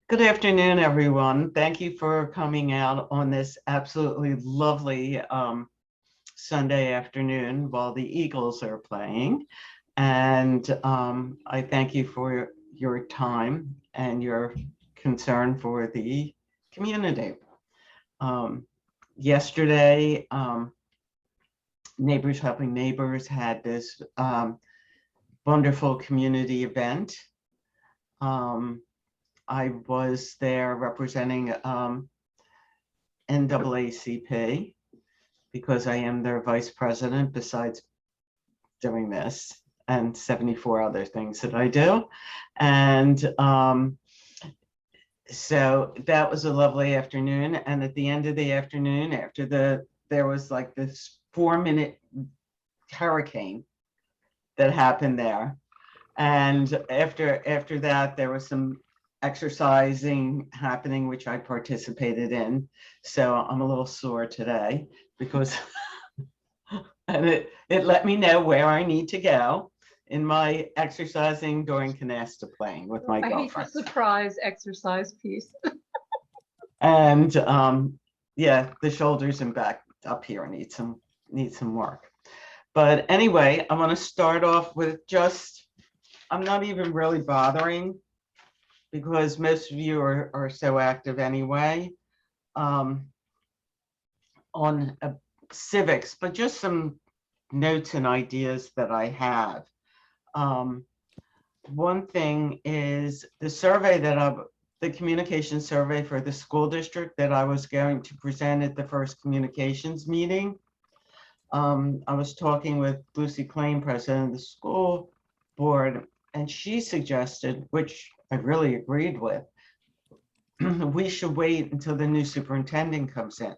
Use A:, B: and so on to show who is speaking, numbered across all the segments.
A: Good afternoon, everyone. Thank you for coming out on this absolutely lovely Sunday afternoon while the Eagles are playing. And I thank you for your time and your concern for the community. Yesterday, Neighbors Helping Neighbors had this wonderful community event. I was there representing NAACP because I am their vice president besides doing this and 74 other things that I do. And so that was a lovely afternoon. And at the end of the afternoon, there was like this 4-minute hurricane that happened there. And after that, there was some exercising happening, which I participated in. So I'm a little sore today because and it let me know where I need to go in my exercising during canasta playing with my girlfriend.
B: I hate the surprise exercise piece.
A: And yeah, the shoulders and back up here need some work. But anyway, I want to start off with I'm not even really bothering because most of you are so active anyway on civics, but just some notes and ideas that I have. One thing is the survey the communication survey for the school district that I was going to present at the first communications meeting. I was talking with Lucy Klain, president of the school board, and she suggested, which I really agreed with, we should wait until the new superintendent comes in.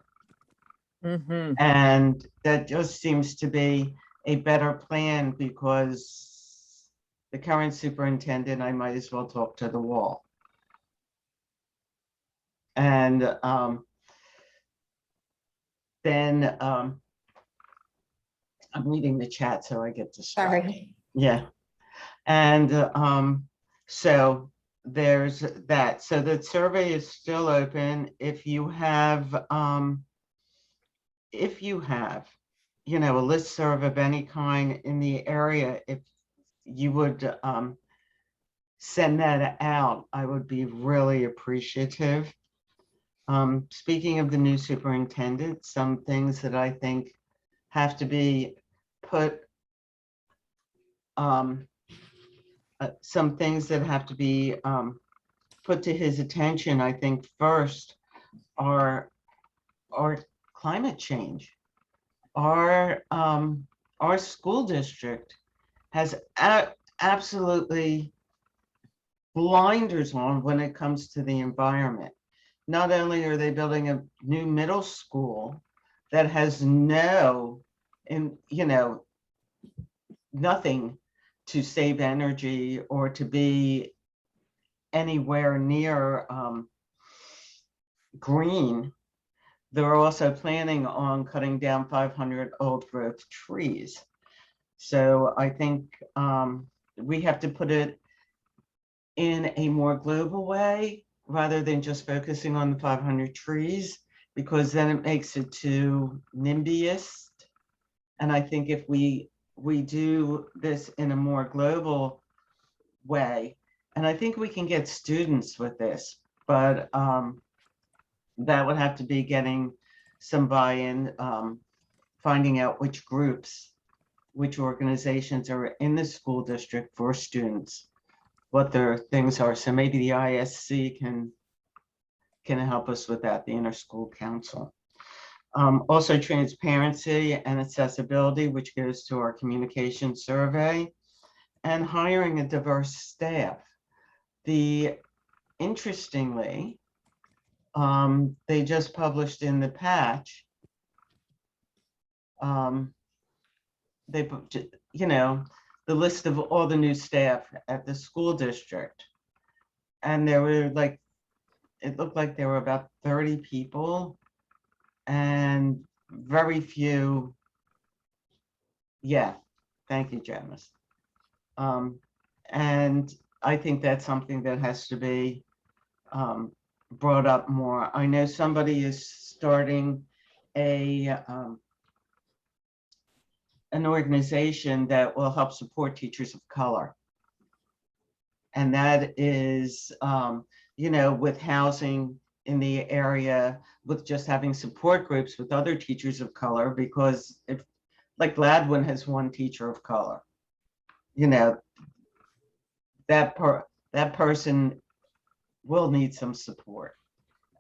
A: Mm-hmm. And that just seems to be a better plan because the current superintendent, I might as well talk to the wall. And then I'm reading the chat, so I get distracted. Sorry. Yeah. And so there's that. So the survey is still open. If you have, a listserv of any kind in the area, if you would send that out, I would be really appreciative. Speaking of the new superintendent, some things that I think have to be put, some things that have to be put to his attention, I think first are climate change. Our school district has absolutely blinders on when it comes to the environment. Not only are they building a new middle school that has nothing to save energy or to be anywhere near green, they're also planning on cutting down 500 old growth trees. So I think we have to put it in a more global way rather than just focusing on the 500 trees, because then it makes it too NIMBYist. And I think if we do this in a more global way, and I think we can get students with this, but that would have to be getting some buy-in, finding out which groups, which organizations are in the school district for students, what their things are. So maybe the ISC can help us with that, the Inter-School Council. Also transparency and accessibility, which goes to our communication survey, and hiring a diverse staff. Interestingly, they just published in the patch, they put, the list of all the new staff at the school district. And there were it looked like there were about 30 people and very few. Yeah, thank you, Janice. And I think that's something that has to be brought up more. I know somebody is starting an organization that will help support teachers of color. And that is, with housing in the area, with just having support groups with other teachers of color, because if, like Gladwin has one teacher of color, that person will need some support.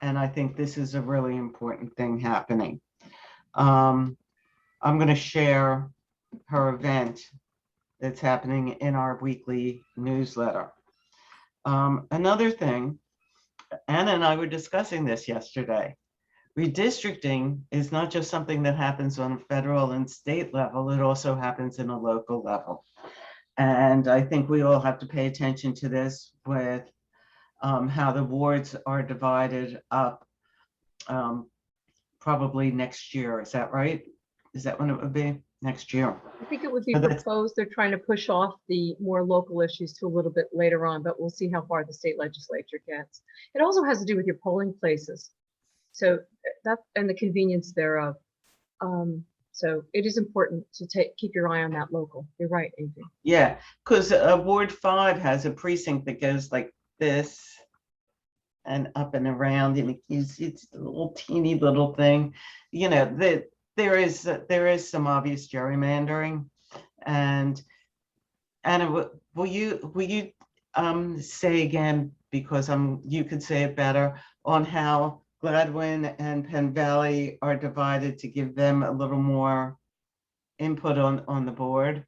A: And I think this is a really important thing happening. I'm going to share her event that's happening in our weekly newsletter. Another thing, Anna and I were discussing this yesterday. Redistricting is not just something that happens on a federal and state level, it also happens in a local level. And I think we all have to pay attention to this with how the wards are divided up probably next year. Is that right? Is that when it would be? Next year?
B: I think it would be proposed. They're trying to push off the more local issues to a little bit later on, but we'll see how far the state legislature gets. It also has to do with your polling places. So that and the convenience thereof. So it is important to keep your eye on that local. You're right, Adrian.
A: Yeah, because Ward 5 has a precinct that goes like this and up and around, and it's a little teeny little thing. That there is some obvious gerrymandering. And Anna, will you say again, because you could say it better, on how Gladwin and Penn Valley are divided to give them a little more input on the board?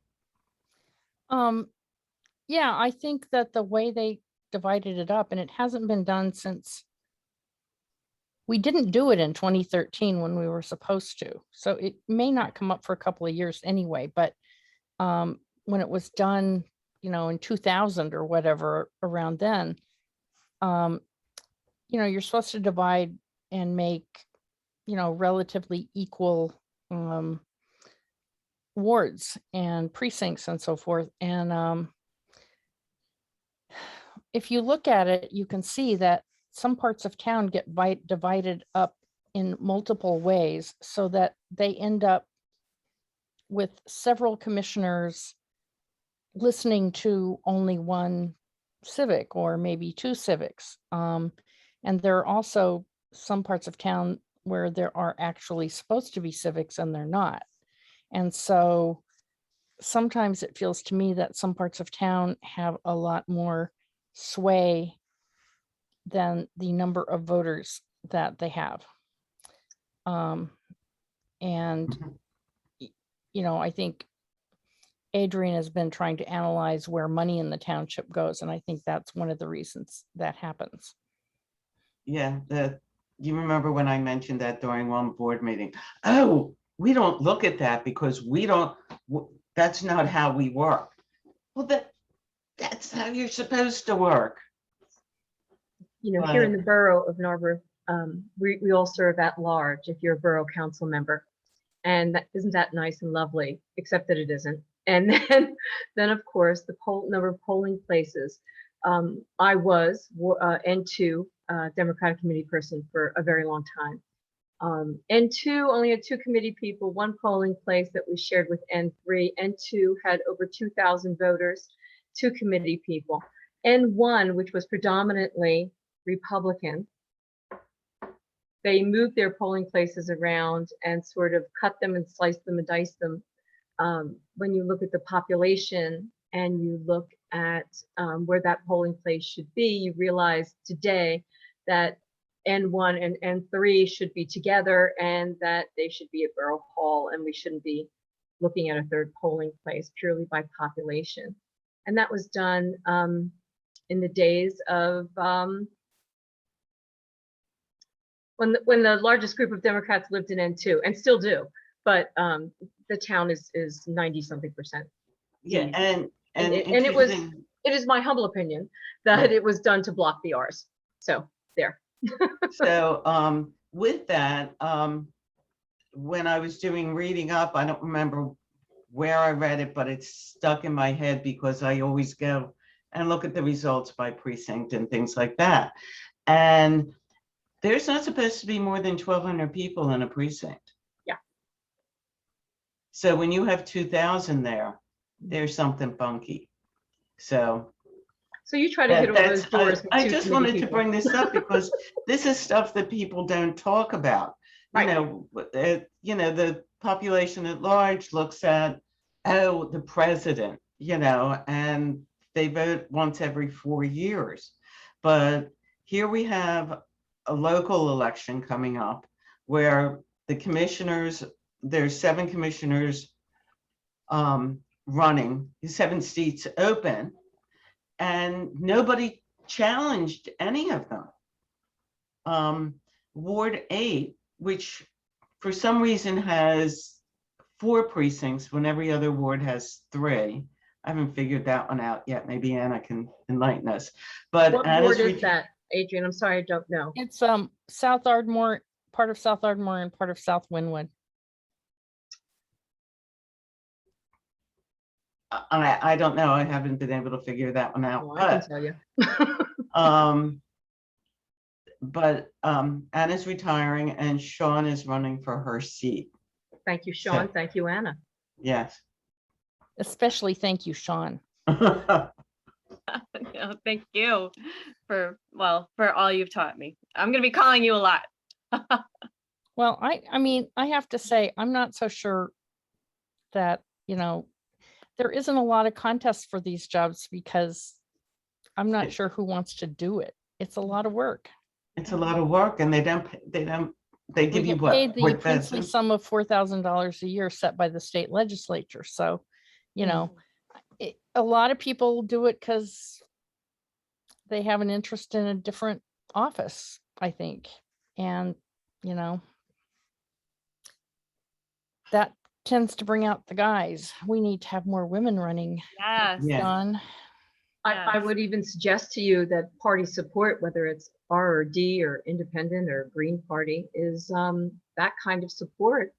C: Yeah, I think that the way they divided it up, and it hasn't been done since we didn't do it in 2013 when we were supposed to. So it may not come up for a couple of years anyway, but when it was done, in 2000 or whatever around then, you're supposed to divide and make, relatively equal wards and precincts and so forth. And if you look at it, you can see that some parts of town get divided up in multiple ways so that they end up with several commissioners listening to only one civic or maybe two civics. And there are also some parts of town where there are actually supposed to be civics and they're not. And so sometimes it feels to me that some parts of town have a lot more sway than the number of voters that they have. And, I think Adrian has been trying to analyze where money in the township goes. And I think that's one of the reasons that happens.
A: Yeah, you remember when I mentioned that during one board meeting? Oh, we don't look at that because that's not how we work. Well, that's how you're supposed to work.
B: Here in the borough of Narberth, we all serve at large if you're a borough council member. And isn't that nice and lovely, except that it isn't. And then of course, the number of polling places. I was N2 Democratic committee person for a very long time. N2 only had 2 committee people, 1 polling place that we shared with N3. N2 had over 2,000 voters, 2 committee people. N1, which was predominantly Republican, they moved their polling places around and sort of cut them and sliced them and diced them. When you look at the population and you look at where that polling place should be, you realize today that N1 and N3 should be together and that they should be at Borough Hall, and we shouldn't be looking at a 3rd polling place purely by population. And that was done in the days of when the largest group of Democrats lived in N2 and still do, but the town is 90-something%.
A: Yeah, and
B: it is my humble opinion that it was done to block the R's. So there.
A: So with that, when I was reading up, I don't remember where I read it, but it's stuck in my head because I always go and look at the results by precinct and things like that. And there's not supposed to be more than 1,200 people in a precinct.
B: Yeah.
A: So when you have 2,000 there, there's something funky. So
B: you try to hit all those doors. with
A: I
B: two
A: just
B: committee
A: wanted to
B: people.
A: bring this up because this is stuff that people don't talk about.
B: Right.
A: The population at large looks at, oh, the president, and they vote once every 4 years. But here we have a local election coming up where the commissioners, there's 7 commissioners running, 7 seats open, and nobody challenged any of them. Ward 8, which for some reason has 4 precincts when every other ward has 3. I haven't figured that one out yet. Maybe Anna can enlighten us. But
B: What
A: Anna's
B: ward is that, Adrian? I'm sorry, I don't know.
C: It's South Ardmore, part of South Ardmore and part of South Wynwood.
A: I don't know. I haven't been able to figure that one out.
B: Oh, I can tell you.
A: But Anna's retiring and Sean is running for her seat.
B: Thank you, Sean. Thank you, Anna.
A: Yes.
C: Especially thank you, Sean.
D: No, thank you for all you've taught me. I'm going to be calling you a lot.
C: Well, I mean, I have to say, I'm not so sure that, there isn't a lot of contests for these jobs because I'm not sure who wants to do it. It's a lot of work.
A: It's a lot of work, and they give
C: We
A: you
C: get
A: what?
C: paid the
A: What
C: princely
A: does-
C: sum of $4,000 a year set by the state legislature. So, a lot of people do it because they have an interest in a different office, I think. And, that tends to bring out the guys. We need to have more women running.
D: Yes.
A: Yeah.
C: John.
B: I would even suggest to you that party support, whether it's R or D or independent or Green Party, is that kind of support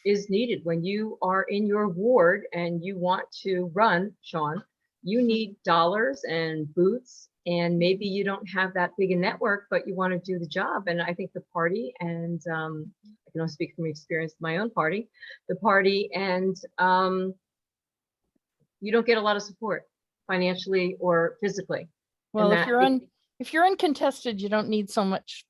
B: is needed when you are in your ward and you want to run, Sean. You need dollars and boots, and maybe you don't have that big a network, but you want to do the job. And I think the party, and I can only speak from experience with my own party, the party, and you don't get a lot of support financially or physically.
C: Well,
B: And
C: if you're uncontested, you don't need so much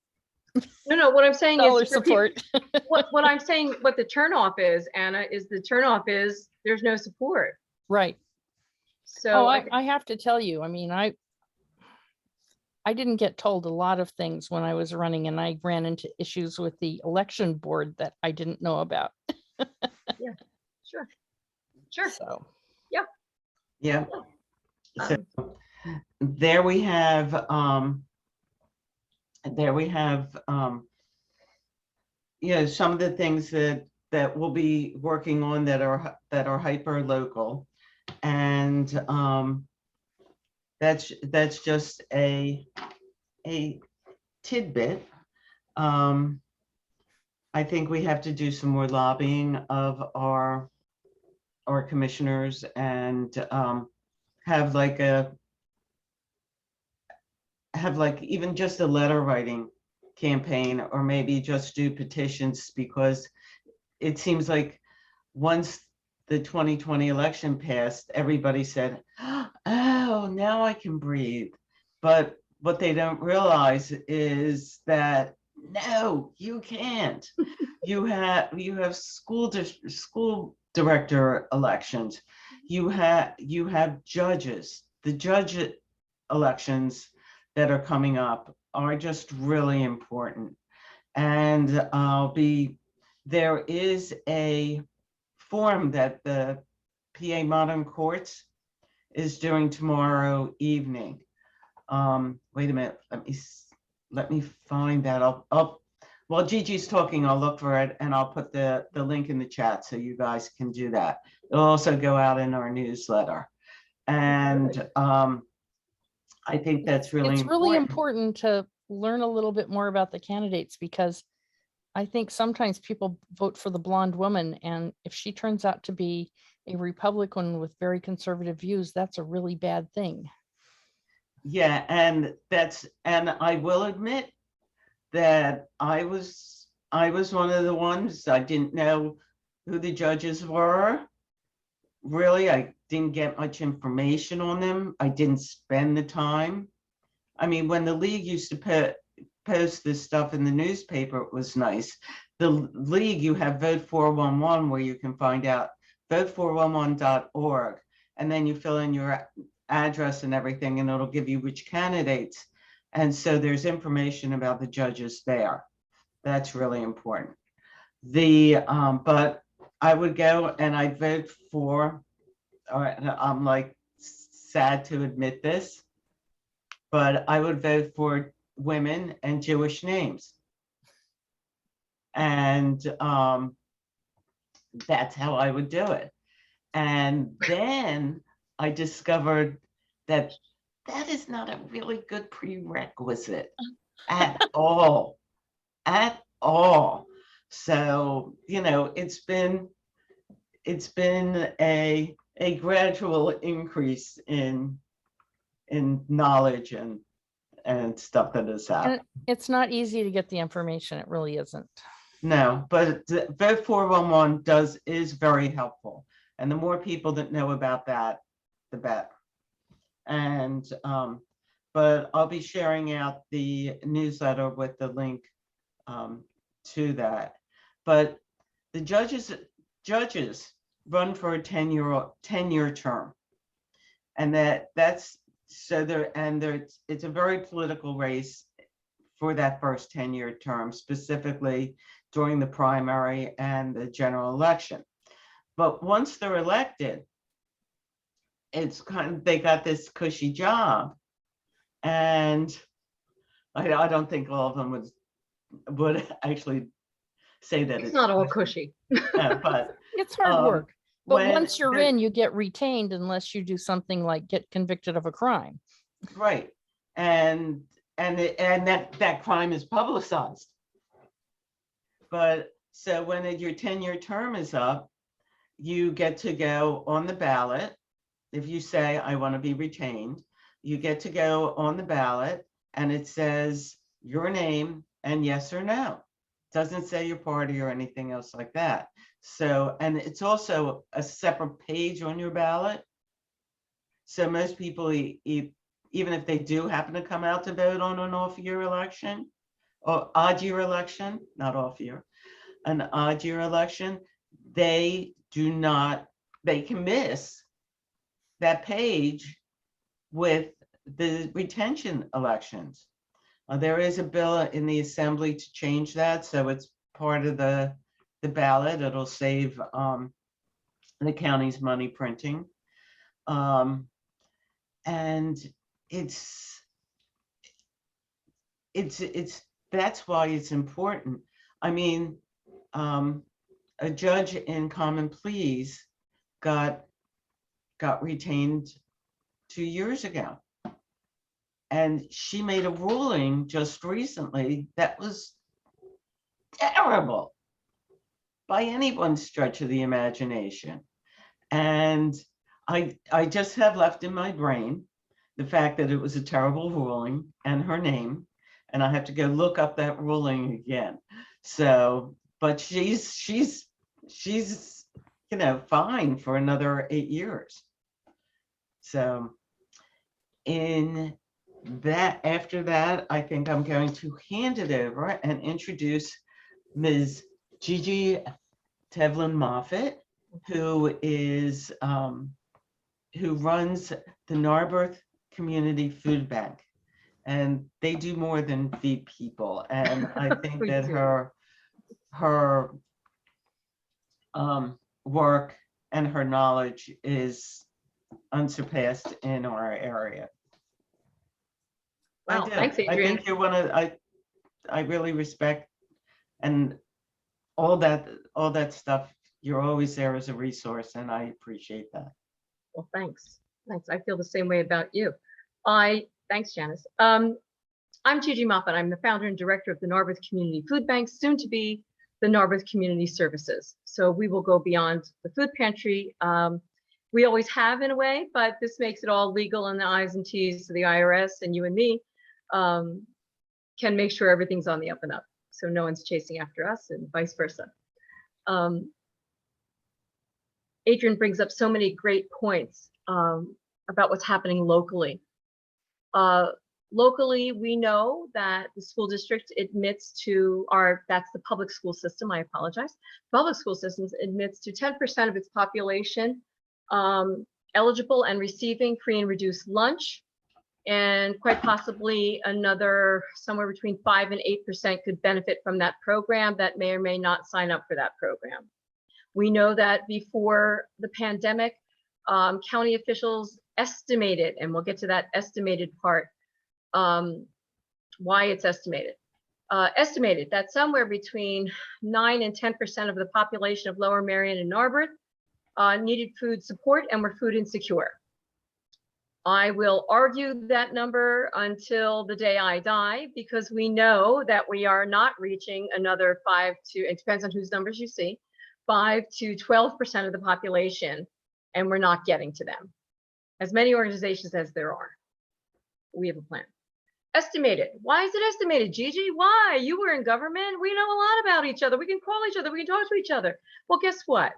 B: No, what I'm saying
C: dollar
B: is for people-
C: support.
B: what I'm saying, what the turnoff is, Anna, is the turnoff is there's no support.
C: Right.
B: So
C: I have to tell you, I mean, I didn't get told a lot of things when I was running, and I ran into issues with the election board that I didn't know about.
B: sure.
C: So,
A: Yeah. So there we have some of the things that we'll be working on that are hyper local, and that's just a tidbit. I think we have to do some more lobbying of our commissioners and have even just a letter writing campaign, or maybe just do petitions, because it seems like once the 2020 election passed, everybody said, oh, now I can breathe. But what they don't realize is that, no, you can't. You have school director elections. You have judges. The judge elections that are coming up are just really important. And there is a forum that the PA Modern Courts is doing tomorrow evening. Wait a minute, let me find that. While Gigi's talking, I'll look for it, and I'll put the link in the chat so you guys can do that. It'll also go out in our newsletter. And I think that's really important.
C: It's really important to learn a little bit more about the candidates, because I think sometimes people vote for the blonde woman, and if she turns out to be a Republican with very conservative views, that's a really bad thing.
A: Yeah, and I will admit that I was one of the ones, I didn't know who the judges were. Really, I didn't get much information on them. I didn't spend the time. I mean, when the league used to post this stuff in the newspaper, it was nice. The league, you have Vote 411 where you can find out vote411.org, and then you fill in your address and everything, and it'll give you which candidates. And so there's information about the judges there. That's really important. But I would go and I'd vote for, I'm like sad to admit this, but I would vote for women and Jewish names. And that's how I would do it. And then I discovered that that is not a really good prerequisite at all, at all. So, you know, it's been a gradual increase in knowledge and stuff that has happened.
C: And it's not easy to get the information. It really isn't.
A: No, but Vote 411 is very helpful. And the more people that know about that, the better. And but I'll be sharing out the newsletter with the link to that. But the judges run for a 10-year term. And that's so it's a very political race for that first 10-year term, specifically during the primary and the general election. But once they're elected, it's they got this cushy job, and I don't think all of them would actually say that
B: It's not all cushy.
A: but
C: It's hard work. But once you're
A: in,
C: you get retained unless you do something like get convicted of a crime.
A: right, and that crime is publicized. But so when your 10-year term is up, you get to go on the ballot. If you say, I want to be retained, you get to go on the ballot, and it says your name and yes or no. It doesn't say your party or anything else like that. So, and it's also a separate page on your ballot. So most people, even if they do happen to come out to vote on an off-year election, or odd-year election, not off-year, an odd-year election, they can miss that page with the retention elections. There is a bill in the assembly to change that, so it's part of the ballot. It'll save the county's money printing. And that's why it's important. I mean, a judge in common pleas got retained 2 years ago. And she made a ruling just recently that was terrible by anyone's stretch of the imagination. And I just have left in my brain the fact that it was a terrible ruling and her name, and I have to go look up that ruling again. So, but she's you know, fine for another 8 years. So after that, I think I'm going to hand it over and introduce Ms. Gigi Moffatt, who runs the Narberth Community Foodbank. And they do more than feed people. And I think that her work and her knowledge is unsurpassed in our area.
B: Wow, thanks, Adrian.
A: I think you're I really respect and all that stuff. You're always there as a resource, and I appreciate that.
B: Well, thanks. Thanks. I feel the same way about you. Thanks, Janice. I'm Gigi Moffatt. I'm the founder and director of the Narberth Community Foodbank, soon to be the Narberth Community Services. So we will go beyond the food pantry. We always have in a way, but this makes it all legal and the I's and T's to the IRS, and you and me can make sure everything's on the up and up. So no one's chasing after us and vice versa. Adrian brings up so many great points about what's happening locally. Locally, we know that the school district admits to that's the public school system, I apologize. Public school systems admits to 10% of its population eligible and receiving free and reduced lunch. And quite possibly another somewhere between 5 and 8% could benefit from that program that may or may not sign up for that program. We know that before the pandemic, county officials estimated, and we'll get to that estimated part, why it's estimated. Estimated that somewhere between 9 and 10% of the population of Lower Merion and Narberth needed food support and were food insecure. I will argue that number until the day I die, because we know that we are not reaching another 5 to, it depends on whose numbers you see, 5 to 12% of the population, and we're not getting to them. As many organizations as there are, we have a plan. Estimated. Why is it estimated, Gigi? Why? You were in government. We know a lot about each other. We can call each other. We can talk to each other. Well, guess what?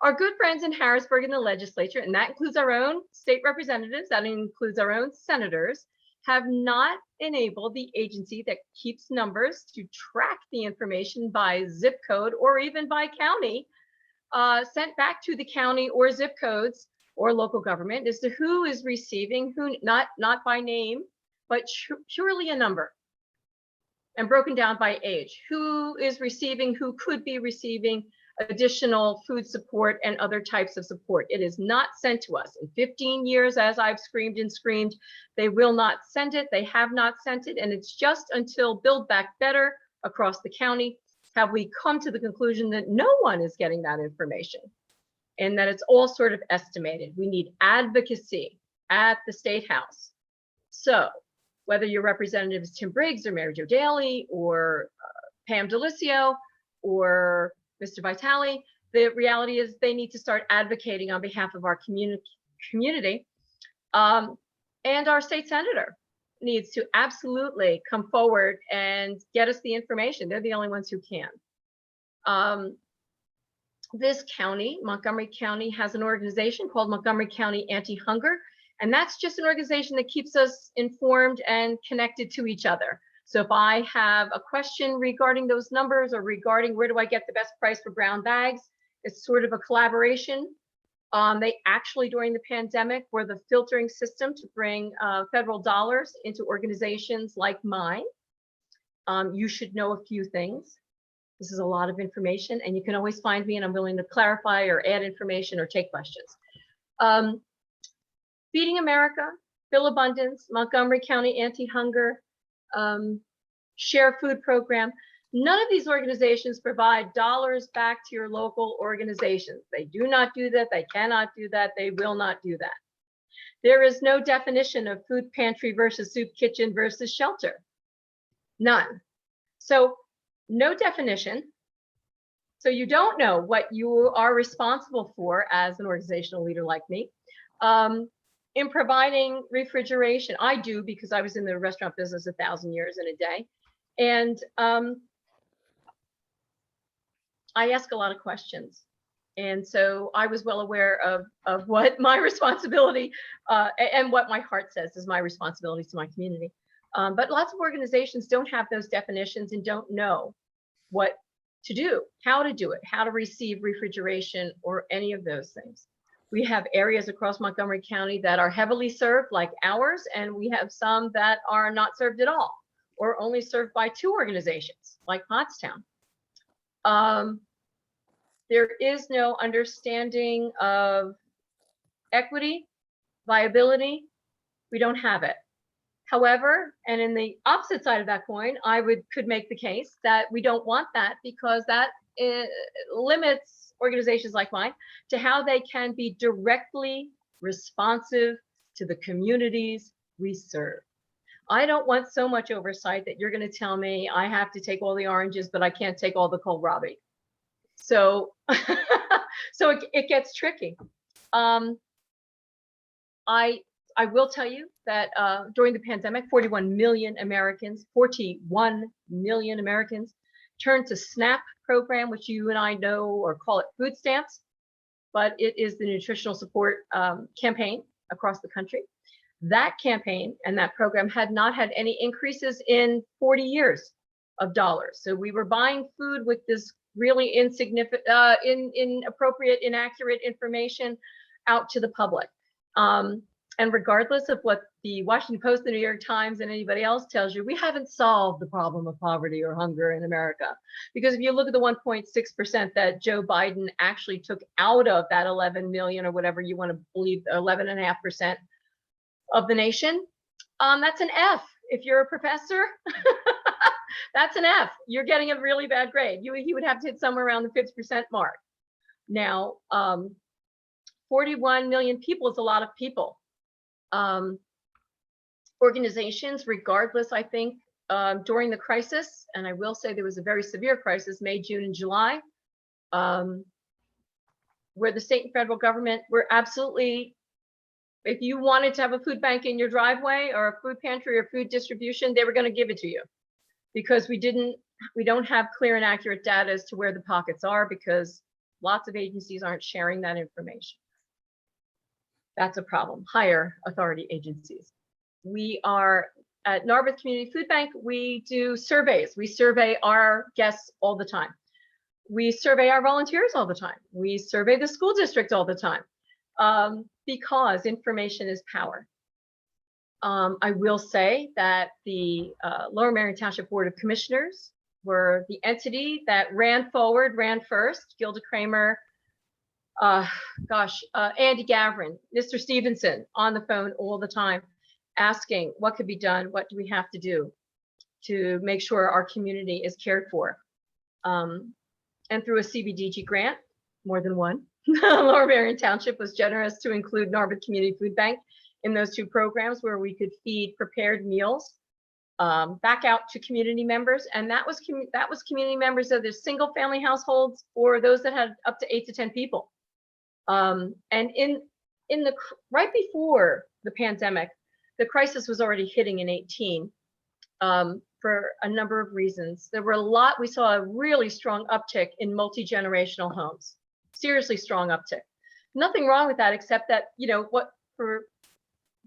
B: Our good friends in Harrisburg in the legislature, and that includes our own state representatives, that includes our own senators, have not enabled the agency that keeps numbers to track the information by zip code or even by county, sent back to the county or zip codes or local government as to who is receiving, who, not by name, but purely a number, and broken down by age. Who is receiving, who could be receiving additional food support and other types of support. It is not sent to us. In 15 years, as I've screamed and screamed, they will not send it. They have not sent it. And it's just until Build Back Better across the county have we come to the conclusion that no one is getting that information and that it's all sort of estimated. We need advocacy at the State House. So whether your representative is Tim Briggs or Mary Jo Daly or Pam Delicio or Mr. Vitale, the reality is they need to start advocating on behalf of our community. And our state senator needs to absolutely come forward and get us the information. They're the only ones who can. This county, Montgomery County, has an organization called Montgomery County Anti-Hunger, and that's just an organization that keeps us informed and connected to each other. So if I have a question regarding those numbers or regarding where do I get the best price for brown bags, it's sort of a collaboration. They actually, during the pandemic, were the filtering system to bring federal dollars into organizations like mine. You should know a few things. This is a lot of information, and you can always find me, and I'm willing to clarify or add information or take questions. Feeding America, Bill Abundance, Montgomery County Anti-Hunger, Share Food Program. None of these organizations provide dollars back to your local organizations. They do not do that. They cannot do that. They will not do that. There is no definition of food pantry versus soup kitchen versus shelter. None. So no definition. So you don't know what you are responsible for as an organizational leader like me. In providing refrigeration, I do, because I was in the restaurant business 1,000 years in a day. And I ask a lot of questions. And so I was well aware of what my responsibility and what my heart says is my responsibility to my community. But lots of organizations don't have those definitions and don't know what to do, how to receive refrigeration or any of those things. We have areas across Montgomery County that are heavily served like ours, and we have some that are not served at all or only served by 2 organizations like Pottstown. There is no understanding of equity, viability. We don't have it. However, and in the opposite side of that coin, I could make the case that we don't want that, because that limits organizations like mine to how they can be directly responsive to the communities we serve. I don't want so much oversight that you're going to tell me I have to take all the oranges, but I can't take all the kohlrabi. So So it gets tricky. I will tell you that during the pandemic, 41 million Americans turned to SNAP program, which you and I know or call it food stamps, but it is the nutritional support campaign across the country. That campaign and that program had not had any increases in 40 years of dollars. So we were buying food with this really insignificant, inappropriate, inaccurate information out to the public. And regardless of what the Washington Post, the New York Times, and anybody else tells you, we haven't solved the problem of poverty or hunger in America. Because if you look at the 1.6% that Joe Biden actually took out of that 11 million or whatever you want to believe, 11.5% of the nation, that's an F. If you're a professor, that's an F. You're getting a really bad grade. He would have to hit somewhere around the 50% mark. Now, 41 million people is a lot of people. Organizations, regardless, I think, during the crisis, and I will say there was a very severe crisis, May, June, and July, where the state and federal government were absolutely, if you wanted to have a food bank in your driveway or a food pantry or food distribution, they were going to give it to you, because we don't have clear and accurate data as to where the pockets are, because lots of agencies aren't sharing that information. That's a problem. Higher authority agencies. We are at Narberth Community Foodbank. We do surveys. We survey our guests all the time. We survey our volunteers all the time. We survey the school district all the time, because information is power. I will say that the Lower Merion Township Board of Commissioners were the entity that ran first. Gilda Kramer, Andy Gavrin, Mr. Stevenson on the phone all the time, asking what could be done, what do we have to do to make sure our community is cared for. And through a CBDG grant, more than one, Lower Merion Township was generous to include Narberth Community Foodbank in those two programs, where we could feed prepared meals back out to community members. And that was community members of the single family households or those that had up to 8 to 10 people. And right before the pandemic, the crisis was already hitting in 18 for a number of reasons. We saw a really strong uptick in multi-generational homes, seriously strong uptick. Nothing wrong with that, except that, what for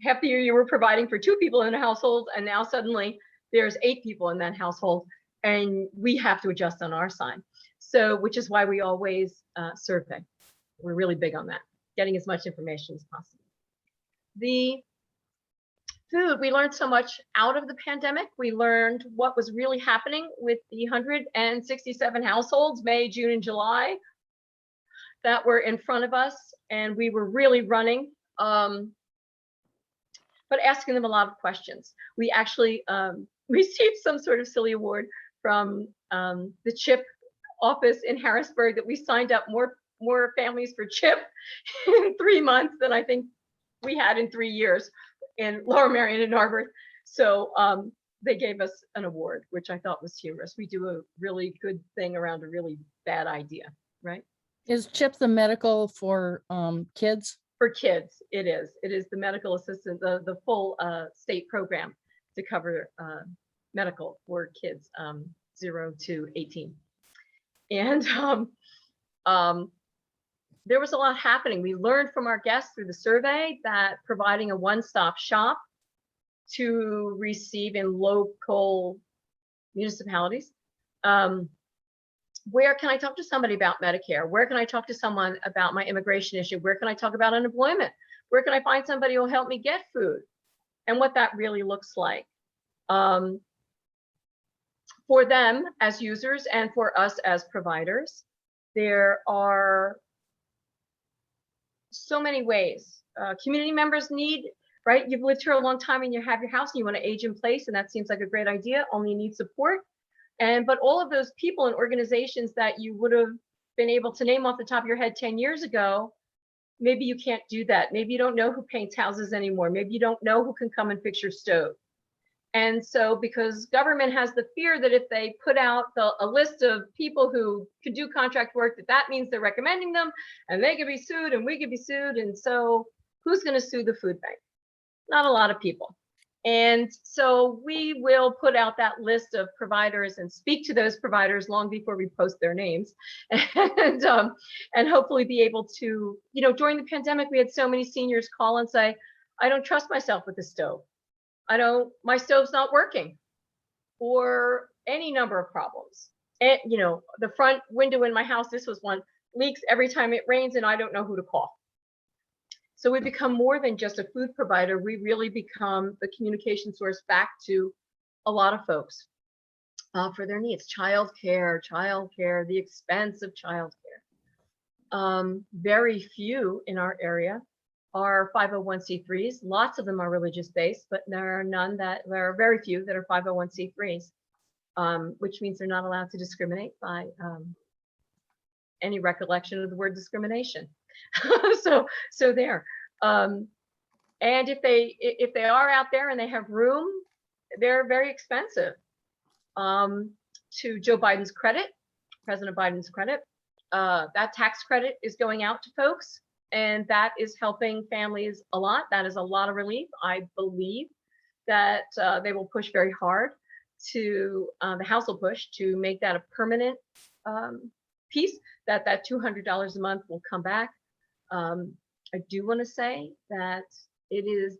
B: half the year you were providing for 2 people in a household, and now suddenly there's 8 people in that household, and we have to adjust on our side. So, which is why we always survey. We're really big on that, getting as much information as possible. The food, we learned so much out of the pandemic. We learned what was really happening with the 167 households, May, June, and July, that were in front of us. And we were really running, but asking them a lot of questions. We actually received some sort of silly award from the CHIP office in Harrisburg, that we signed up more families for CHIP in 3 months than I think we had in 3 years in Lower Merion and Narberth. So they gave us an award, which I thought was humorous. We do a really good thing around a really bad idea, right?
C: Is CHIP the medical for kids?
B: For kids, it is. It is the medical assistant, the full state program to cover medical for kids 0 to 18. And there was a lot happening. We learned from our guests through the survey that providing a one-stop shop to receive in local municipalities, where can I talk to somebody about Medicare? Where can I talk to someone about my immigration issue? Where can I talk about unemployment? Where can I find somebody who will help me get food? And what that really looks like for them as users and for us as providers. There are so many ways. Community members need, right? You've lived here a long time and you have your house and you want to age in place, and that seems like a great idea, only you need support. But all of those people and organizations that you would have been able to name off the top of your head 10 years ago, maybe you can't do that. Maybe you don't know who paints houses anymore. Maybe you don't know who can come and fix your stove. And so because government has the fear that if they put out a list of people who could do contract work, that means they're recommending them and they could be sued and we could be sued. And so who's going to sue the food bank? Not a lot of people. And so we will put out that list of providers and speak to those providers long before we post their names, and hopefully be able to, during the pandemic, we had so many seniors call and say, I don't trust myself with the stove. My stove's not working, or any number of problems. And, the front window in my house, this was one, leaks every time it rains and I don't know who to call. So we become more than just a food provider. We really become the communication source back to a lot of folks for their needs. Childcare, the expense of childcare. Very few in our area are 501c3s. Lots of them are religious based, but there are very few that are 501c3s, which means they're not allowed to discriminate by any recollection of the word discrimination. so there. And if they are out there and they have room, they're very expensive. To Joe Biden's credit, President Biden's credit, that tax credit is going out to folks, and that is helping families a lot. That is a lot of relief. I believe that they will push very hard to, the House will push to make that a permanent piece, that $200 a month will come back. I do want to say that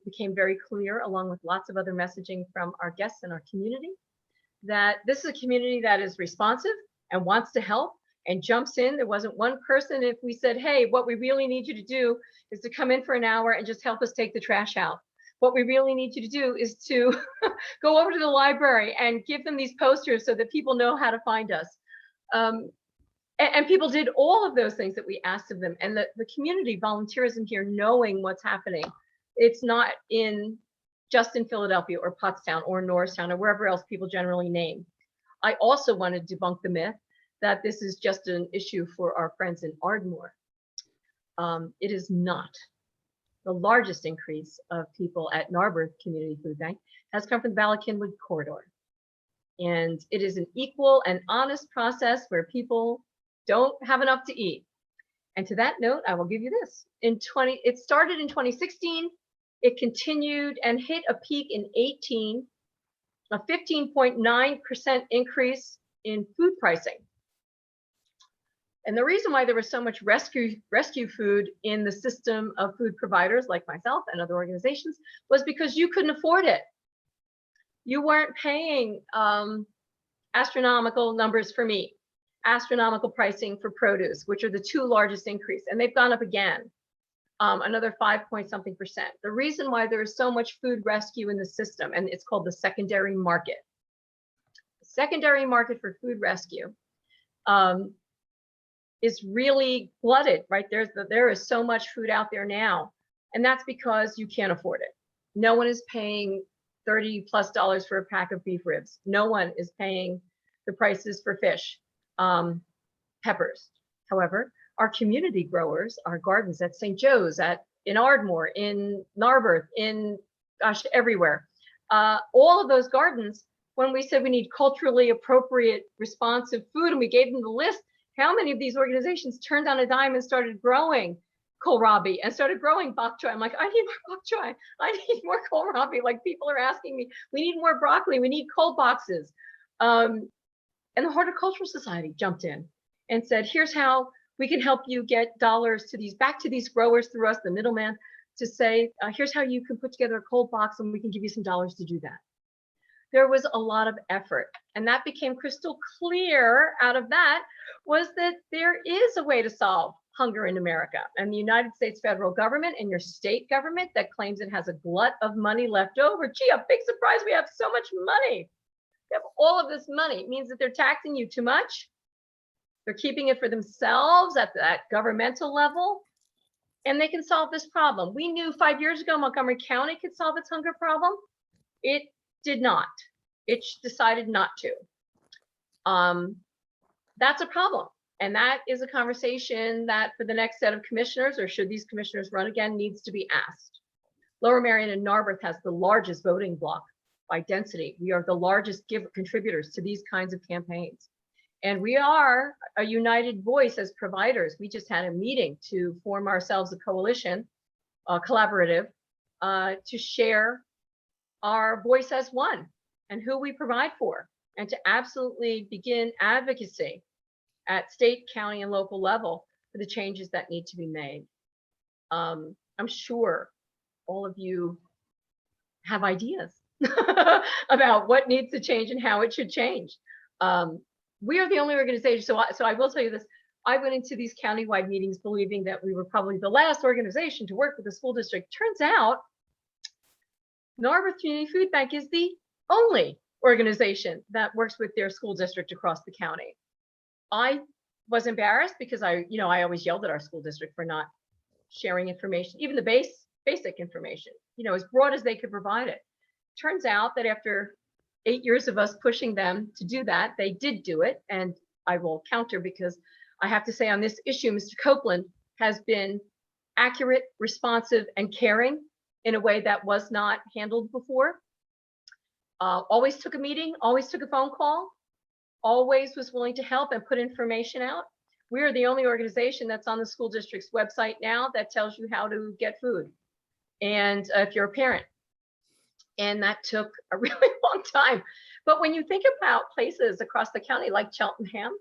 B: became very clear, along with lots of other messaging from our guests in our community, that this is a community that is responsive and wants to help and jumps in. There wasn't one person, if we said, hey, what we really need you to do is to come in for an hour and just help us take the trash out. What we really need you to do is to go over to the library and give them these posters so that people know how to find us. And people did all of those things that we asked of them. And the community volunteerism here, knowing what's happening, it's not just in Philadelphia or Pottstown or Norristown or wherever else people generally name. I also want to debunk the myth that this is just an issue for our friends in Ardmore. It is not. The largest increase of people at Narberth Community Foodbank has come from the Bala-Cynwyd corridor. And it is an equal and honest process where people don't have enough to eat. And to that note, I will give you this. It started in 2016. It continued and hit a peak in 18, a 15.9% increase in food pricing. And the reason why there was so much rescue food in the system of food providers like myself and other organizations was because you couldn't afford it. You weren't paying astronomical numbers for meat, astronomical pricing for produce, which are the two largest increase, and they've gone up again, another 5-point-something%. The reason why there is so much food rescue in the system, and it's called the secondary market. The secondary market for food rescue is really flooded, right? There is so much food out there now, and that's because you can't afford it. No one is paying $30+ for a pack of beef ribs. No one is paying the prices for fish, peppers. However, our community growers, our gardens at St. Joe's, in Ardmore, in Narberth, everywhere. All of those gardens, when we said we need culturally appropriate, responsive food, and we gave them the list, how many of these organizations turned on a dime and started growing kohlrabi and started growing bok choy? I'm like, I need more bok choy. I need more kohlrabi. Like, people are asking me, we need more broccoli. We need cold boxes. And the Horticultural Society jumped in and said, here's how we can help you get dollars back to these growers through us, the middleman, to say, here's how you can put together a cold box and we can give you some dollars to do that. There was a lot of effort, and that became crystal clear out of that, was that there is a way to solve hunger in America. And the United States federal government and your state government that claims it has a glut of money left over. Gee, a big surprise, we have so much money. They have all of this money. It means that they're taxing you too much. They're keeping it for themselves at that governmental level, and they can solve this problem. We knew 5 years ago Montgomery County could solve its hunger problem. It did not. It decided not to. That's a problem. And that is a conversation that for the next set of commissioners, or should these commissioners run again, needs to be asked. Lower Merion and Narberth has the largest voting bloc by density. We are the largest contributors to these kinds of campaigns. And we are a united voice as providers. We just had a meeting to form ourselves a coalition, collaborative, to share our voice as one and who we provide for, and to absolutely begin advocacy at state, county, and local level for the changes that need to be made. I'm sure all of you have ideas about what needs to change and how it should change. We are the only organization, so I will tell you this, I went into these countywide meetings believing that we were probably the last organization to work with the school district. Turns out, Narberth Community Foodbank is the only organization that works with their school district across the county. I was embarrassed because I always yelled at our school district for not sharing information, even the basic information, as broad as they could provide it. Turns out that after 8 years of us pushing them to do that, they did do it. And I will counter, because I have to say on this issue, Mr. Copeland has been accurate, responsive, and caring in a way that was not handled before. Always took a meeting, always took a phone call, always was willing to help and put information out. We are the only organization that's on the school district's website now that tells you how to get food, and if you're a parent. And that took a really long time. But when you think about places across the county like Cheltenham,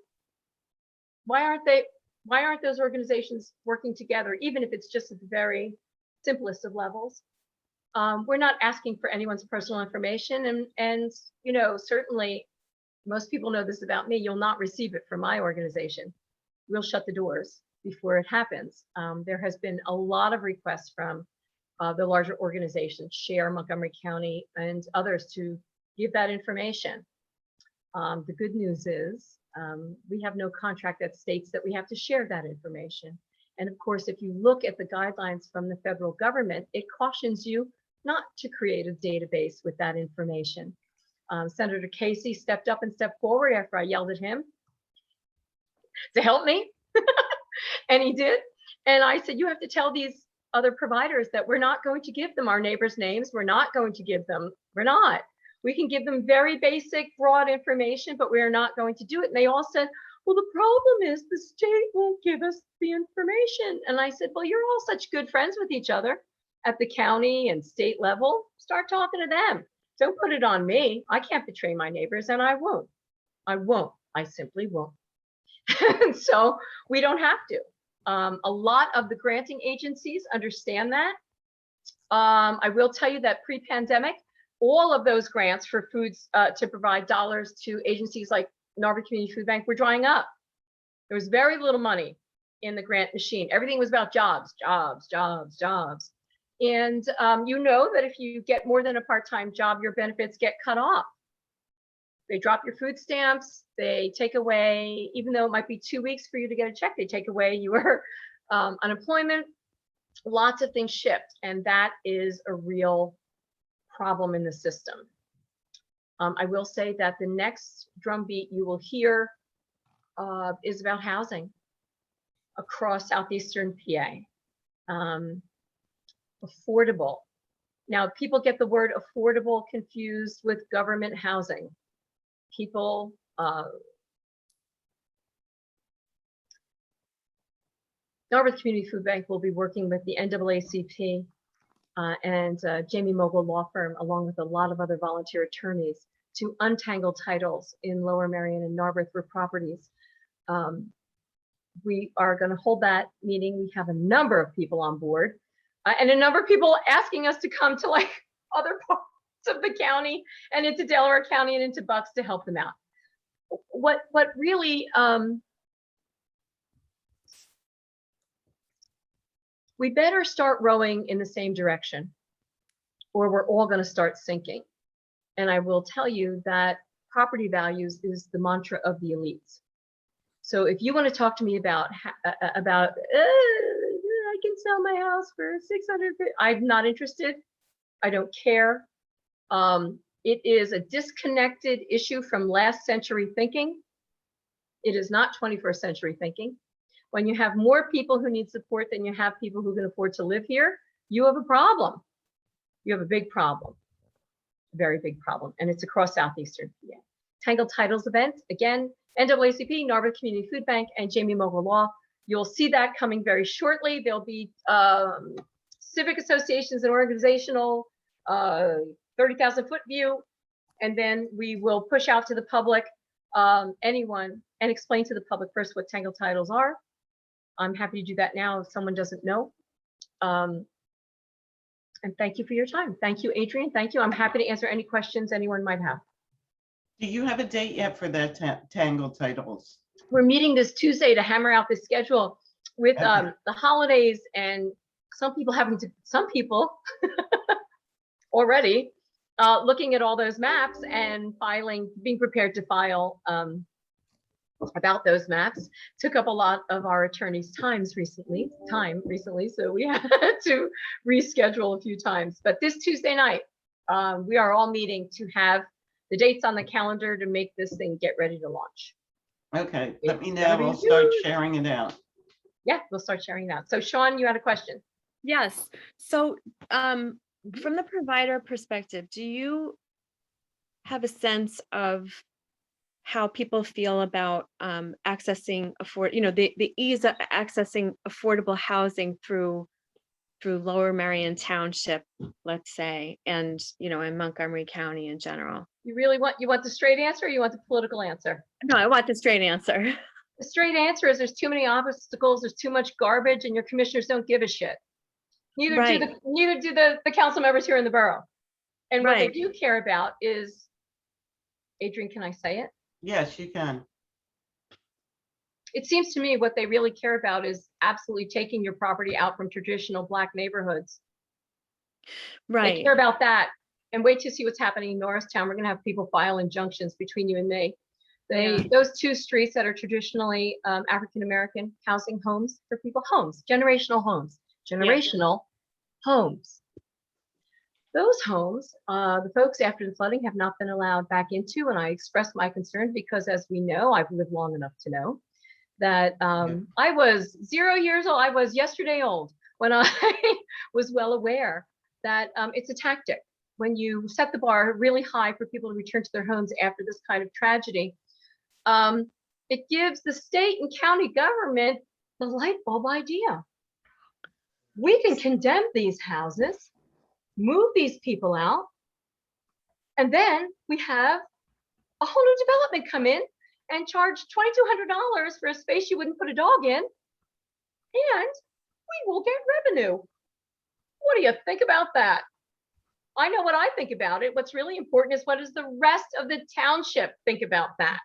B: why aren't those organizations working together, even if it's just at the very simplest of levels? We're not asking for anyone's personal information, and certainly most people know this about me. You'll not receive it from my organization. We'll shut the doors before it happens. There has been a lot of requests from the larger organizations, Share, Montgomery County, and others, to give that information. The good news is we have no contract that states that we have to share that information. And of course, if you look at the guidelines from the federal government, it cautions you not to create a database with that information. Senator Casey stepped up and stepped forward after I yelled at him to help me, and he did. And I said, you have to tell these other providers that we're not going to give them our neighbors' names. We're not going to give them, we can give them very basic, broad information, but we're not going to do it. And they all said, well, the problem is the state won't give us the information. And I said, well, you're all such good friends with each other at the county and state level. Start talking to them. Don't put it on me. I can't betray my neighbors, and I won't. I simply won't. And so we don't have to. A lot of the granting agencies understand that. I will tell you that pre-pandemic, all of those grants for foods to provide dollars to agencies like Narberth Community Foodbank were drying up. There was very little money in the grant machine. Everything was about jobs, jobs, jobs, jobs. And you know that if you get more than a part-time job, your benefits get cut off. They drop your food stamps, they take away, even though it might be 2 weeks for you to get a check, they take away your unemployment. Lots of things shift, and that is a real problem in the system. I will say that the next drumbeat you will hear is about housing across southeastern PA. Affordable. Now, people get the word affordable confused with government housing. People, Narberth Community Foodbank will be working with the NAACP and Jamie Mogul Law Firm, along with a lot of other volunteer attorneys, to untangle titles in Lower Merion and Narberth for properties. We are going to hold that meeting. We have a number of people on board and a number of people asking us to come to like other parts of the county and into Delaware County and into Bucks to help them out. What really we better start rowing in the same direction, or we're all going to start sinking. And I will tell you that property values is the mantra of the elites. So if you want to talk to me about I can sell my house for 600, I'm not interested. I don't care. It is a disconnected issue from last century thinking. It is not 21st century thinking. When you have more people who need support than you have people who can afford to live here, you have a problem. You have a big problem. very big problem, and it's across southeastern PA. Tangled Titles event, again, NAACP, Narberth Community Foodbank, and Jamie Mogul Law. You'll see that coming very shortly. There'll be civic associations and organizational 30,000-foot view, and then we will push out to the public, anyone, and explain to the public first what Tangled Titles are. I'm happy to do that now if someone doesn't know. And thank you for your time. Thank you, Adrian. Thank you. I'm happy to answer any questions anyone might have.
A: Do you have a date yet for the Tangled Titles?
B: We're meeting this Tuesday to hammer out the schedule with
A: Okay.
B: the holidays and some people already looking at all those maps and being prepared to file about those maps. Took up a lot of our attorneys' time recently, so we had to reschedule a few times. But this Tuesday night, we are all meeting to have the dates on the calendar to make this thing get ready to launch.
A: Okay, let me
B: It's
A: know.
B: gonna be
A: We'll start
B: huge.
A: sharing it out.
B: Yeah, we'll start sharing that. So Sean, you had a question.
D: Yes. So from the provider perspective, do you have a sense of how people feel about accessing the ease of accessing affordable housing through Lower Merion Township, let's say, and in Montgomery County in general?
B: You want the straight answer, or you want the political answer?
D: No, I want the straight answer.
B: The straight answer is there's too many obstacles, there's too much garbage, and your commissioners don't give a shit. Neither
D: Right.
B: do the council members here in the borough. And what they
D: Right.
B: do care about is, Adrian, can I say it?
A: Yes, you can.
B: It seems to me what they really care about is absolutely taking your property out from traditional Black neighborhoods. They
D: Right.
B: care about that. And wait to see what's happening in Norristown. We're gonna have people file injunctions between you and me.
D: Yeah.
B: Those two streets that are traditionally African-American housing homes for people, generational homes. Those homes, the folks after the flooding have not been allowed back into, and I expressed my concern because, as we know, I've lived long enough to know that I was 0 years old. I was yesterday old when I was well aware that it's a tactic. When you set the bar really high for people to return to their homes after this kind of tragedy, it gives the state and county government the light bulb idea. We can condemn these houses, move these people out, and then we have a whole new development come in and charge $2,200 for a space you wouldn't put a dog in, and we will get revenue. What do you think about that? I know what I think about it. What's really important is, what does the rest of the township think about that?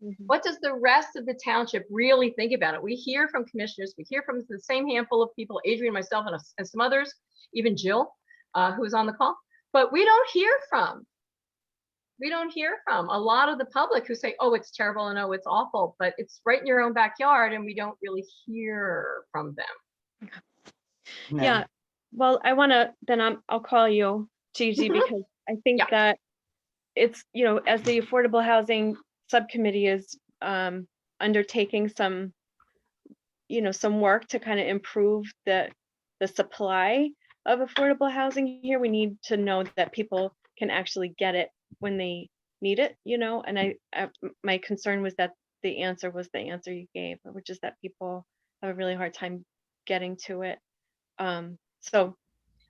D: Mhm.
B: What does the rest of the township really think about it? We hear from commissioners, we hear from the same handful of people, Adrian, myself, and some others, even Jill, who was on the call, but we don't hear from a lot of the public who say, oh, it's terrible and oh, it's awful, but it's right in your own backyard and we don't really hear from them.
A: No.
D: Yeah. Well, I want to, then I'll call you, Gigi, because I think
B: Yeah.
D: that it's, as the Affordable Housing Subcommittee is undertaking some work to kind of improve the supply of affordable housing here, we need to know that people can actually get it when they need it, and my concern was that the answer was the answer you gave, which is that people have a really hard time getting to it. So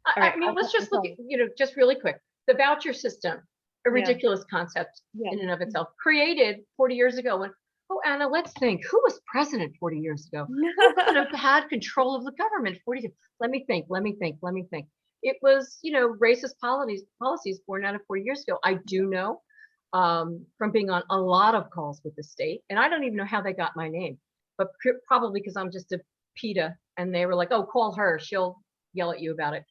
D: all right,
B: I mean,
D: I'll
B: let's
D: have
B: just
D: to
B: look
D: tell
B: at, just really quick, the voucher system, a
D: Yeah.
B: ridiculous concept
D: Yeah.
B: in and of itself, created 40 years ago when, oh, Anna, let's think, who was president 40 years ago? Who could have had control of the government 40 years? Let me think. It was, racist policies born out of 40 years ago. I do know from being on a lot of calls with the state, and I don't even know how they got my name, but probably because I'm just a PETA, and they were like, oh, call her, she'll yell at you about it.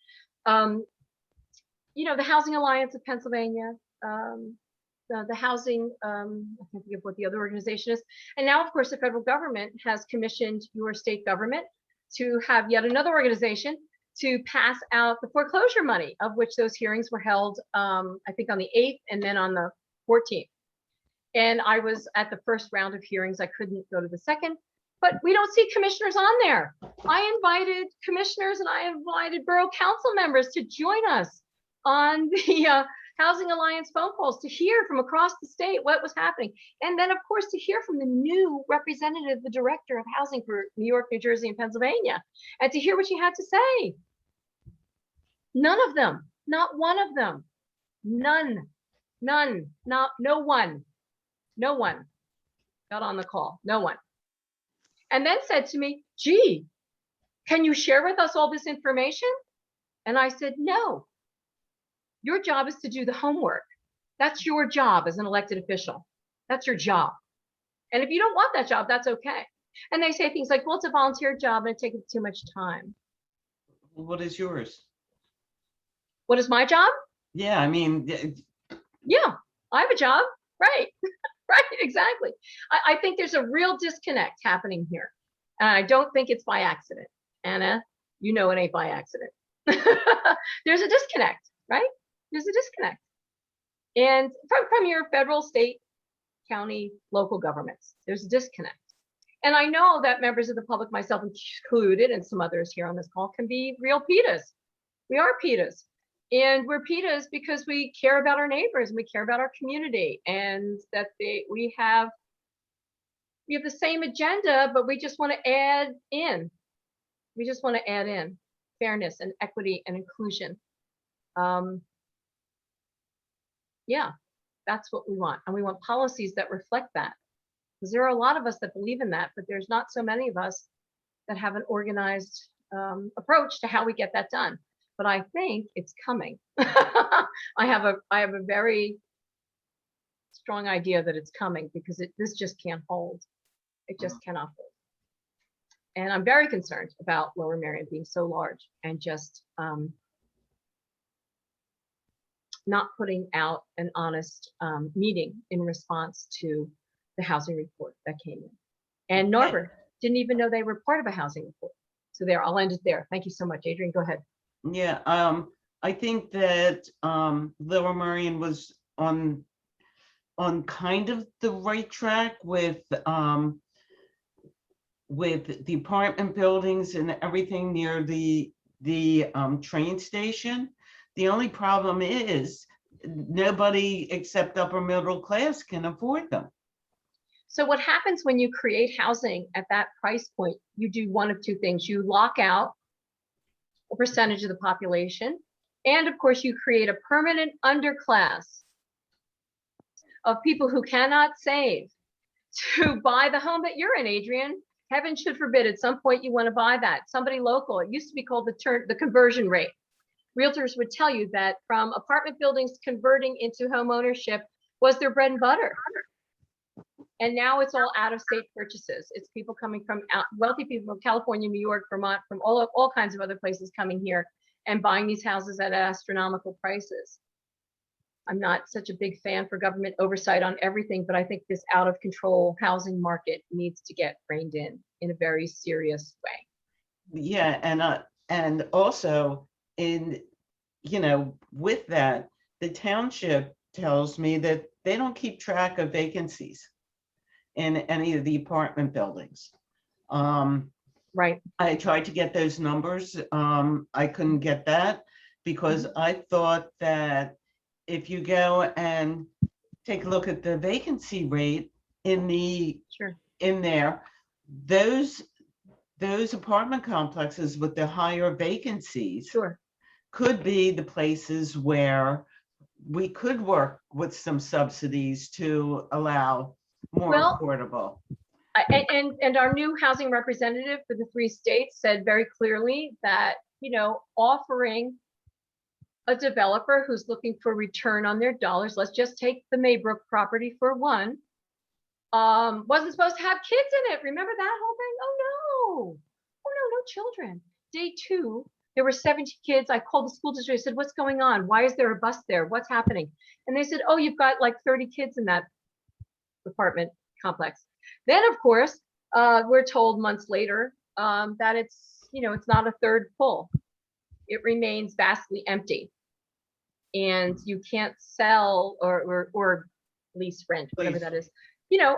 B: The Housing Alliance of Pennsylvania, the housing, I can't think of what the other organization is. And now, of course, the federal government has commissioned your state government to have yet another organization to pass out the foreclosure money, of which those hearings were held, I think on the 8th and then on the 14th. And I was at the first round of hearings. I couldn't go to the second, but we don't see commissioners on there. I invited commissioners and I invited borough council members to join us on the Housing Alliance phone calls to hear from across the state what was happening. And then, of course, to hear from the new representative, the director of housing for New York, New Jersey, and Pennsylvania, and to hear what she had to say. None of them, not one of them, none, no one got on the call, no one. And then said to me, gee, can you share with us all this information? And I said, no, your job is to do the homework. That's your job as an elected official. That's your job. And if you don't want that job, that's okay. And they say things like, well, it's a volunteer job and it takes too much time.
A: What is yours?
B: What is my job?
A: Yeah, I mean,
B: Yeah, I have a job, right? Right, exactly. I think there's a real disconnect happening here. And I don't think it's by accident. Anna, you know it ain't by accident. There's a disconnect, right? There's a disconnect. And from your federal, state, county, local governments, there's a disconnect. And I know that members of the public, myself included, and some others here on this call, can be real PETAs. We are PETAs. And we're PETAs because we care about our neighbors and we care about our community, and that we have the same agenda, but we just want to add in. We just want to add in fairness and equity and inclusion. Yeah, that's what we want. And we want policies that reflect that. Because there are a lot of us that believe in that, but there's not so many of us that have an organized approach to how we get that done. But I think it's coming. I have a very strong idea that it's coming, because this just can't hold. It just cannot hold. And I'm very concerned about Lower Merion being so large and just not putting out an honest meeting in response to the housing report that came in. And Narberth didn't even know they were part of a housing report. So there, I'll end it there. Thank you so much. Adrian, go ahead.
A: yeah, I think that Lower Merion was on kind of the right track with the apartment buildings and everything near the train station. The only problem is nobody except upper middle class can afford them.
B: So what happens when you create housing at that price point? You do one of two things. You lock out a percentage of the population, and of course you create a permanent underclass of people who cannot save to buy the home that you're in, Adrian. Heaven should forbid at some point you want to buy that. Somebody local, it used to be called the conversion rate. Realtors would tell you that from apartment buildings converting into home ownership was their bread and butter. And now it's all out of state purchases. It's people coming from wealthy people from California, New York, Vermont, from all kinds of other places coming here and buying these houses at astronomical prices. I'm not such a big fan for government oversight on everything, but I think this out of control housing market needs to get reined in a very serious way.
A: Yeah, and also with that, the township tells me that they don't keep track of vacancies in any of the apartment buildings.
B: Right.
A: I tried to get those numbers. I couldn't get that because I thought that if you go and take a look at the vacancy rate in there, those apartment complexes with the higher vacancies could be the places where we could work with some subsidies to allow more affordable.
B: And our new housing representative for the 3 states said very clearly that, offering a developer who's looking for return on their dollars, let's just take the Maybrook property for one, wasn't supposed to have kids in it. Remember that whole thing? Oh no, no children. Day 2, there were 70 kids. I called the school district. I said, what's going on? Why is there a bus there? What's happening? And they said, oh, you've got like 30 kids in that apartment complex. Then, of course, we're told months later that it's not a third full. It remains vastly empty, and you can't sell or lease rent, whatever that is,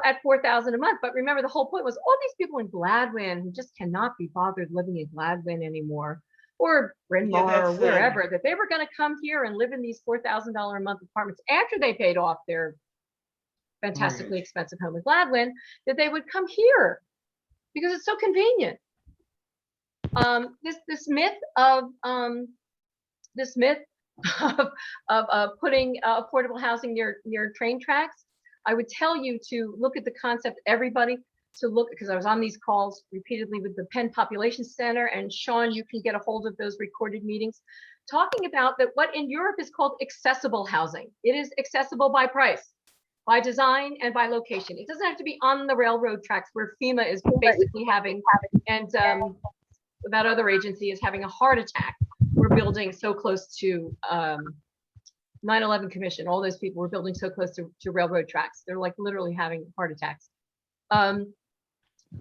B: at $4,000 a month. But remember, the whole point was all these people in Gladwin who just cannot be bothered living in Gladwin anymore, or Bryn
A: Yeah,
B: Mawr or
A: that's,
B: wherever, that they were going to come here and live in these $4,000 a month apartments after they paid off their fantastically
A: Mortgage.
B: expensive home in Gladwin, that they would come here because it's so convenient. This myth of putting affordable housing near train tracks, I would tell you to look at the concept, everybody, to look, because I was on these calls repeatedly with the Penn Population Center, and Sean, you can get a hold of those recorded meetings, talking about that what in Europe is called accessible housing. It is accessible by price, by design, and by location. It doesn't have to be on the railroad tracks where FEMA is basically having, and that other agency is having a heart attack. We're building so close to 9/11 Commission. All those people were building so close to railroad tracks. They're like literally having heart attacks.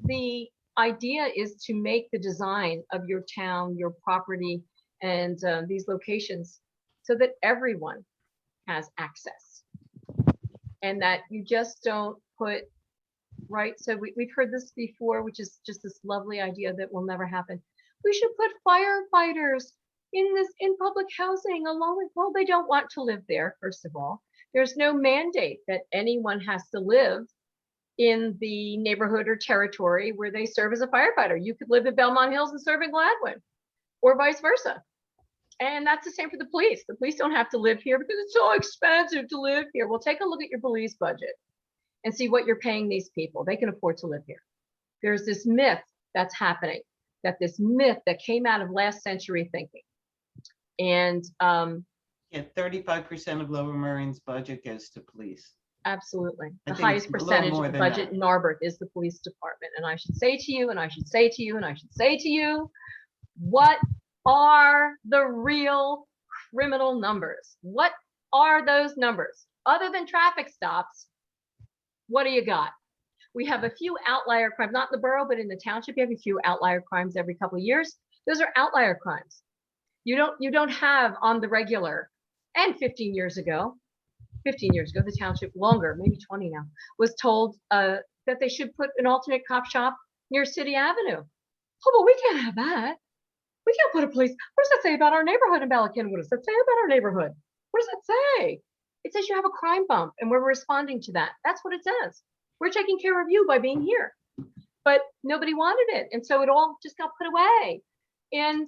B: The idea is to make the design of your town, your property, and these locations so that everyone has access, and that you just don't put, right? So we've heard this before, which is just this lovely idea that will never happen. We should put firefighters in public housing along with, well, they don't want to live there, first of all. There's no mandate that anyone has to live in the neighborhood or territory where they serve as a firefighter. You could live in Belmont Hills and serve in Gladwin, or vice versa. And that's the same for the police. The police don't have to live here because it's so expensive to live here. Well, take a look at your police budget and see what you're paying these people. They can afford to live here. There's this myth that's happening, this myth that came out of last century thinking. And
A: Yeah, 35% of Lower Merion's budget goes to police.
B: absolutely.
A: I
B: The
A: think
B: highest
A: it's a little
B: percentage
A: more
B: of
A: than
B: budget
A: that.
B: in Narberth is the police department. And I should say to you, and I should say to you, and I should say to you, what are the real criminal numbers? What are those numbers? Other than traffic stops, what do you got? We have a few outlier crimes, not in the borough, but in the township, you have a few outlier crimes every couple of years. Those are outlier crimes. You don't have on the regular. And 15 years ago, the township, longer, maybe 20 now, was told that they should put an alternate cop shop near City Avenue. Oh, but we can't have that. We can't put a police. What does that say about our neighborhood in Balakin? What does that say about our neighborhood? What does that say? It says you have a crime bump and we're responding to that. That's what it says. We're taking care of you by being here. But nobody wanted it. And so it all just got put away. And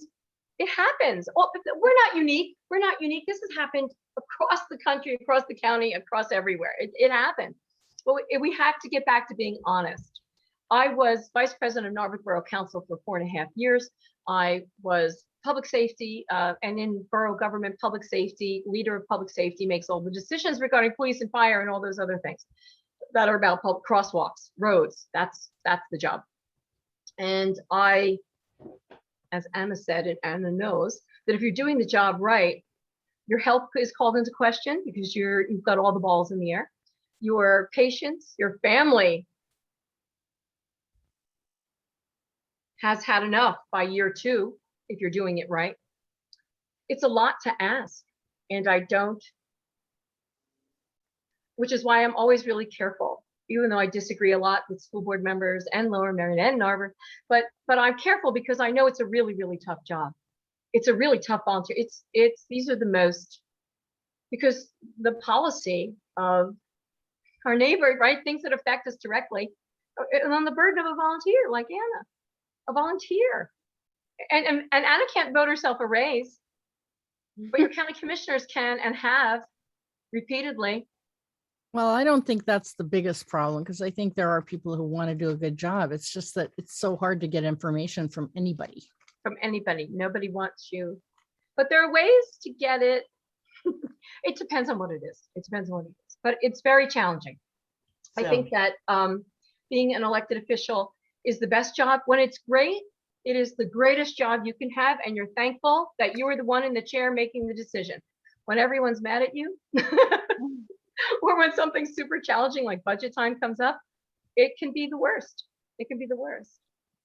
B: it happens. Oh, but we're not unique. We're not unique. This has happened across the country, across the county, across everywhere. It happened. But we have to get back to being honest. I was vice president of Narberth Borough Council for 4.5 years. I was public safety and in borough government, public safety, leader of public safety, makes all the decisions regarding police and fire and all those other things that are about public crosswalks, roads. That's the job. And I, as Anna said, and Anna knows, that if you're doing the job right, your health is called into question because you've got all the balls in the air. Your patients, your family has had enough by year 2 if you're doing it right. It's a lot to ask, and I don't, which is why I'm always really careful, even though I disagree a lot with school board members and Lower Merion and Narberth, but I'm careful because I know it's a really, really tough job. It's a really tough volunteer. These are the most, because the policy of our neighbor, right, things that affect us directly, and on the burden of a volunteer like Anna, a volunteer. And Anna can't vote herself a raise, but your county commissioners can and have repeatedly.
C: Well, I don't think that's the biggest problem because I think there are people who want to do a good job. It's just that it's so hard to get information from anybody.
B: From anybody. Nobody wants you. But there are ways to get it. It depends on what it is. It depends on what it is. But it's very challenging. I think that being an elected official is the best job. When it's great, it is the greatest job you can have, and you're thankful that you were the one in the chair making the decision. When everyone's mad at you, or when something super challenging like budget time comes up, it can be the worst. It can be the worst.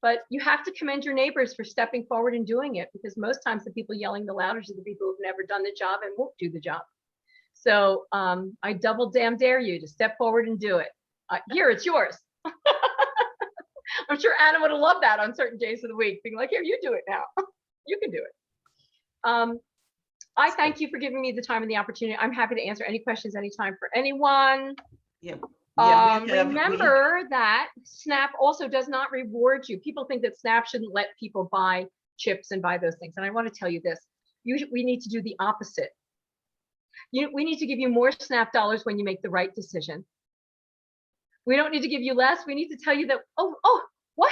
B: But you have to commend your neighbors for stepping forward and doing it, because most times the people yelling the loudest are the people who've never done the job and won't do the job. So I double damn dare you to step forward and do it. Here, it's yours. I'm sure Anna would have loved that on certain days of the week, being like, here, you do it now. You can do it. I thank you for giving me the time and the opportunity. I'm happy to answer any questions anytime for anyone.
A: Yeah. Yeah,
B: Remember that SNAP also does not reward you. People think that SNAP shouldn't let people buy chips and buy those things. And I want to tell you this, we need to do the opposite. We need to give you more SNAP dollars when you make the right decision. We don't need to give you less. We need to tell you that, oh, what?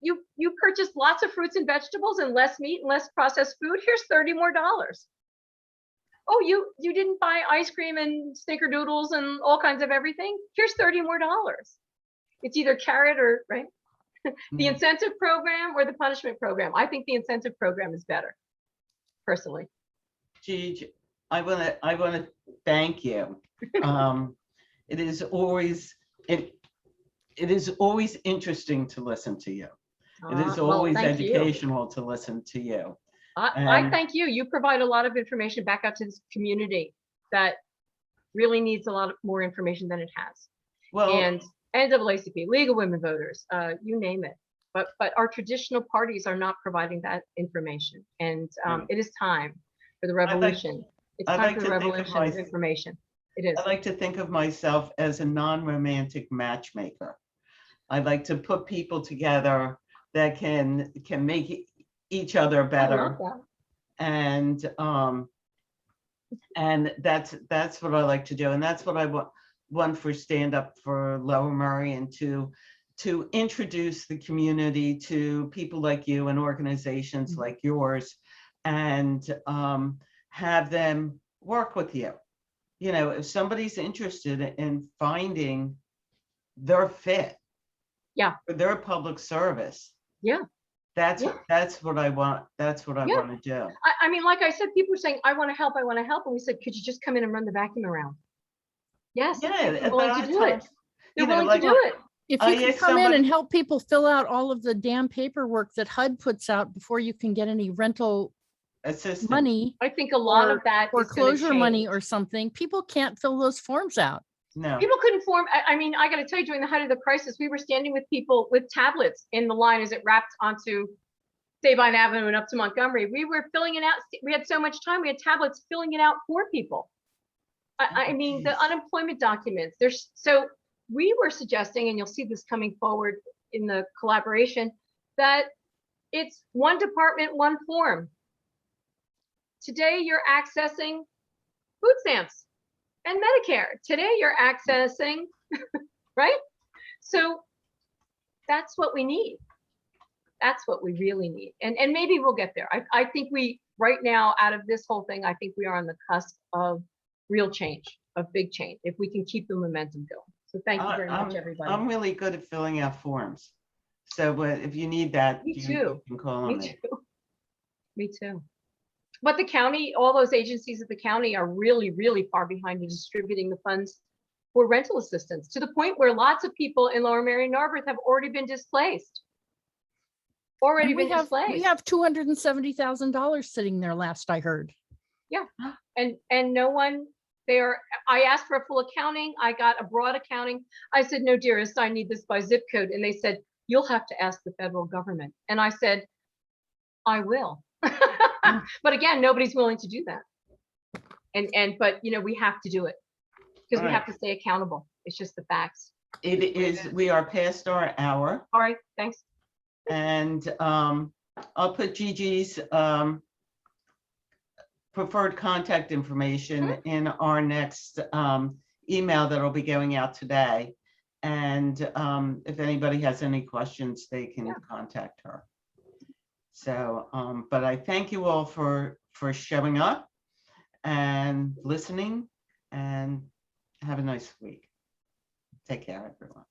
B: You purchased lots of fruits and vegetables and less meat and less processed food. Here's $30 more. Oh, you didn't buy ice cream and snickerdoodles and all kinds of everything. Here's $30 more. It's either carrot or, right? The incentive program or the punishment program. I think the incentive program is better, personally.
A: Gigi, I want to thank you. It is always interesting to listen to you. It is always educational to listen to you.
B: I thank you. You provide a lot of information back out to this community that really needs a lot more information than it has.
A: Well,
B: and NAACP, League of Women Voters, you name it. But our traditional parties are not providing that information. And it is time for the revolution. It's time for the revolution of information. It is.
A: I like to think of myself as a non-romantic matchmaker. I like to put people together that can make each other better. And that's what I like to do. And that's what I want for Stand Up for Lower Merion, to introduce the community to people like you and organizations like yours, and have them work with you. You know, if somebody's interested in finding their fit, for their public service, that's what I want. That's what I want to do.
B: I mean, like I said, people were saying, I want to help. And we said, could you just come in and run the vacuum around? Yes. They're willing to do it. They're willing to do it.
C: If you can come in and help people fill out all of the damn paperwork that HUD puts out before you can get any rental
A: assistance
C: money,
B: I think a lot of that
C: foreclosure money or something, people can't fill those forms out.
A: No.
B: People couldn't form. I mean, I got to tell you, during the height of the crisis, we were standing with people with tablets in the line as it wrapped onto Sabine Avenue and up to Montgomery. We were filling it out. We had so much time. We had tablets filling it out for people. I mean, the unemployment documents. So we were suggesting, and you'll see this coming forward in the collaboration, that it's one department, one form. Today, you're accessing food stamps and Medicare. Today you're accessing, right? So that's what we need. That's what we really need. And maybe we'll get there. I think right now, out of this whole thing, I think we are on the cusp of real change, of big change, if we can keep the momentum going. So thank you very much, everybody.
A: I'm really good at filling out forms. So if you need that,
B: you
A: can call on me.
B: Me too. But the county, all those agencies at the county are really, really far behind in distributing the funds for rental assistance, to the point where lots of people in Lower Merion Narberth have already been displaced. We have
C: $270,000 sitting there, last I heard.
B: Yeah, and no one there. I asked for a full accounting. I got a broad accounting. I said, no, dearest, I need this by zip code. And they said, you'll have to ask the federal government. And I said, I will. But again, nobody's willing to do that. But you know, we have to do it because we have to stay accountable. It's just the facts.
A: It is. We are past our hour.
B: All right, thanks.
A: And I'll put Gigi's preferred contact information in our next email that will be going out today. And if anybody has any questions, they can contact her. So, but I thank you all for showing up and listening, and have a nice week. Take care, everyone.